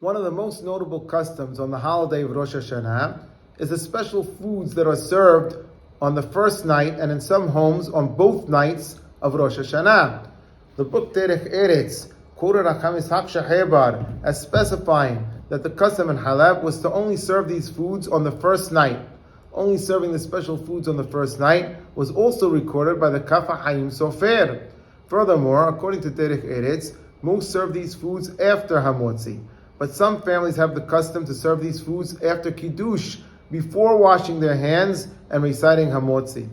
One of the most notable customs on the holiday of Rosh Hashanah is the special foods that are served on the first night and in some homes on both nights of Rosh Hashanah. The book Derech Eretz quoted Hakam Ishaq Shahebar as specifying that the custom in Halab was to only serve these foods on the first night. Only serving the special foods on the first night was also recorded by the Kaf HaHaim Sofer. Furthermore, according to Derech Eretz, most serve these foods after Hamotzi. But some families have the custom to serve these foods after Kiddush, before washing their hands and reciting Hamotzi.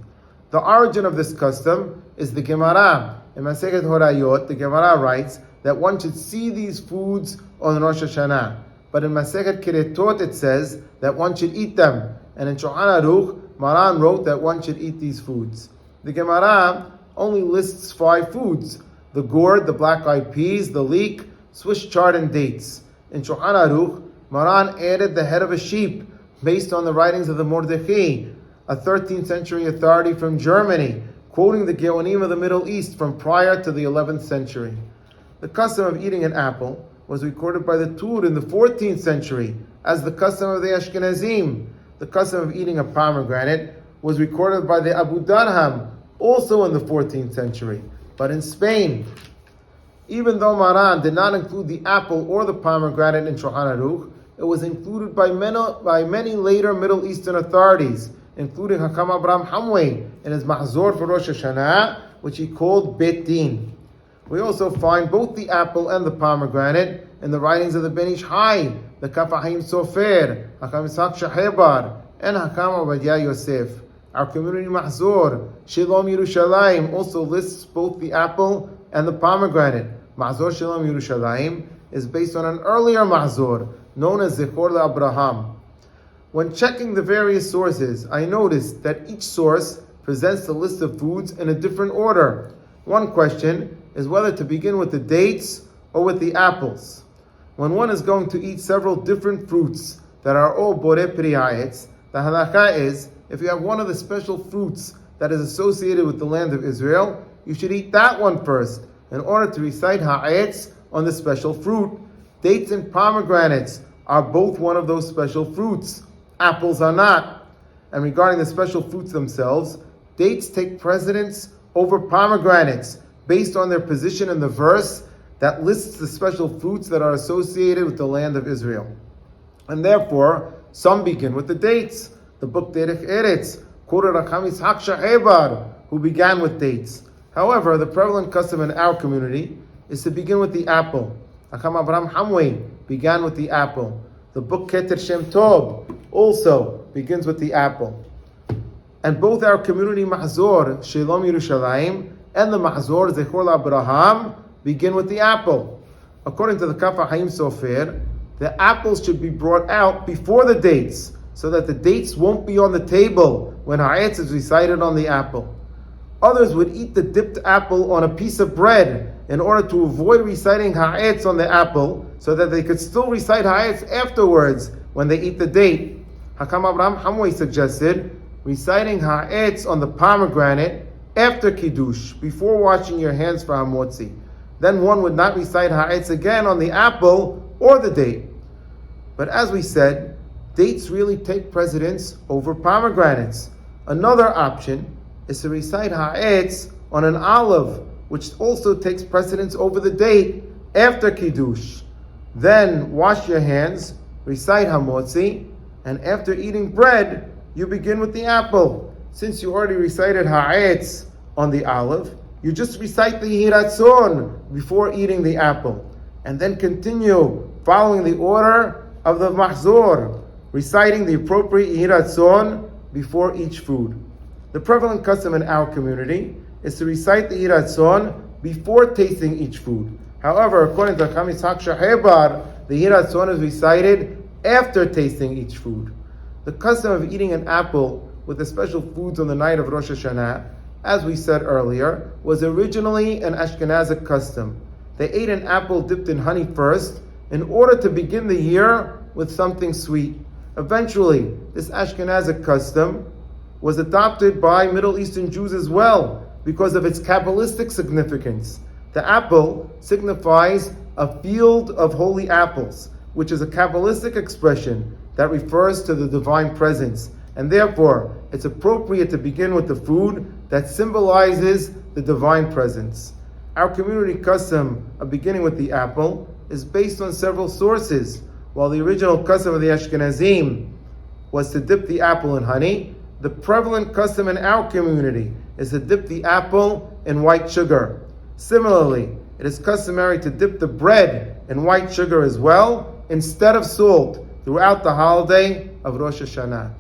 The origin of this custom is the Gemara. In Masechet Horayot, the Gemara writes that one should see these foods on Rosh Hashanah. But in Masechet Kiretot it says that one should eat them. And in Shulchan Aruch, Maran wrote that one should eat these foods. The Gemara only lists 5 foods: the gourd, the black-eyed peas, the leek, Swiss chard, and dates. In Shulchan Aruch, Maran added the head of a sheep based on the writings of the Mordechai, a 13th century authority from Germany, quoting the Geonim of the Middle East from prior to the 11th century. The custom of eating an apple was recorded by the Tur in the 14th century as the custom of the Ashkenazim. The custom of eating a pomegranate was recorded by the Abu Darham, also in the 14th century, but in Spain. Even though Maran did not include the apple or the pomegranate in Shulchan Aruch, it was included by many later Middle Eastern authorities, including Hakam Abraham Hamway in his Mahzor for Rosh Hashanah, which he called Bet Din. We also find both the apple and the pomegranate in the writings of the Ben Ish Hai, the Kaf HaHaim Sofer, Hakam Ishaq Shahebar, and Hakam Obadiah Yosef. Our community Mahzor, Shalom Yerushalayim, also lists both the apple and the pomegranate. Mahzor Shalom Yerushalayim is based on an earlier Mahzor, known as Zechor LaAbraham. When checking the various sources, I noticed that each source presents the list of foods in a different order. One question is whether to begin with the dates or with the apples. When one is going to eat several different fruits that are all Borei Pri Ha'etz, the halakha is, if you have one of the special fruits that is associated with the land of Israel, you should eat that one first, in order to recite ha'etz on the special fruit. Dates and pomegranates are both one of those special fruits. Apples are not. And regarding the special fruits themselves, dates take precedence over pomegranates based on their position in the verse that lists the special fruits that are associated with the land of Israel. And therefore, some begin with the dates. The book Derech Eretz quoted Hakam Ishaq Shahebar, who began with dates. However, the prevalent custom in our community is to begin with the apple. Hakam Abraham Hamway began with the apple. The book Keter Shem Tov also begins with the apple. And both our community Mahzor, Shalom Yerushalayim, and the Mahzor, Zechor LaAbraham, begin with the apple. According to the Kaf HaHaim Sofer, the apples should be brought out before the dates, so that the dates won't be on the table when ha'etz is recited on the apple. Others would eat the dipped apple on a piece of bread in order to avoid reciting ha'etz on the apple, so that they could still recite ha'etz afterwards when they eat the date. Hakam Abraham Hamway suggested reciting ha'etz on the pomegranate after Kiddush, before washing your hands for Hamotzi. Then one would not recite ha'etz again on the apple or the date. But as we said, dates really take precedence over pomegranates. Another option is to recite ha'etz on an olive, which also takes precedence over the date after Kiddush. Then wash your hands, recite Hamotzi, and after eating bread, you begin with the apple. Since you already recited ha'etz on the olive, you just recite the Yihiratzon before eating the apple, and then continue following the order of the Mahzor, reciting the appropriate Yihiratzon before each food. The prevalent custom in our community is to recite the Yihiratzon before tasting each food. However, according to Hakam Ishaq Shahebar, the Yihiratzon is recited after tasting each food. The custom of eating an apple with the special foods on the night of Rosh Hashanah, as we said earlier, was originally an Ashkenazic custom. They ate an apple dipped in honey first in order to begin the year with something sweet. Eventually, this Ashkenazic custom was adopted by Middle Eastern Jews as well because of its Kabbalistic significance. The apple signifies a field of holy apples. which is a Kabbalistic expression that refers to the divine presence, and therefore it's appropriate to begin with the food that symbolizes the divine presence. Our community custom of beginning with the apple is based on several sources. While the original custom of the Ashkenazim was to dip the apple in honey, the prevalent custom in our community is to dip the apple in white sugar. Similarly, it is customary to dip the bread in white sugar as well, instead of salt, throughout the holiday of Rosh Hashanah.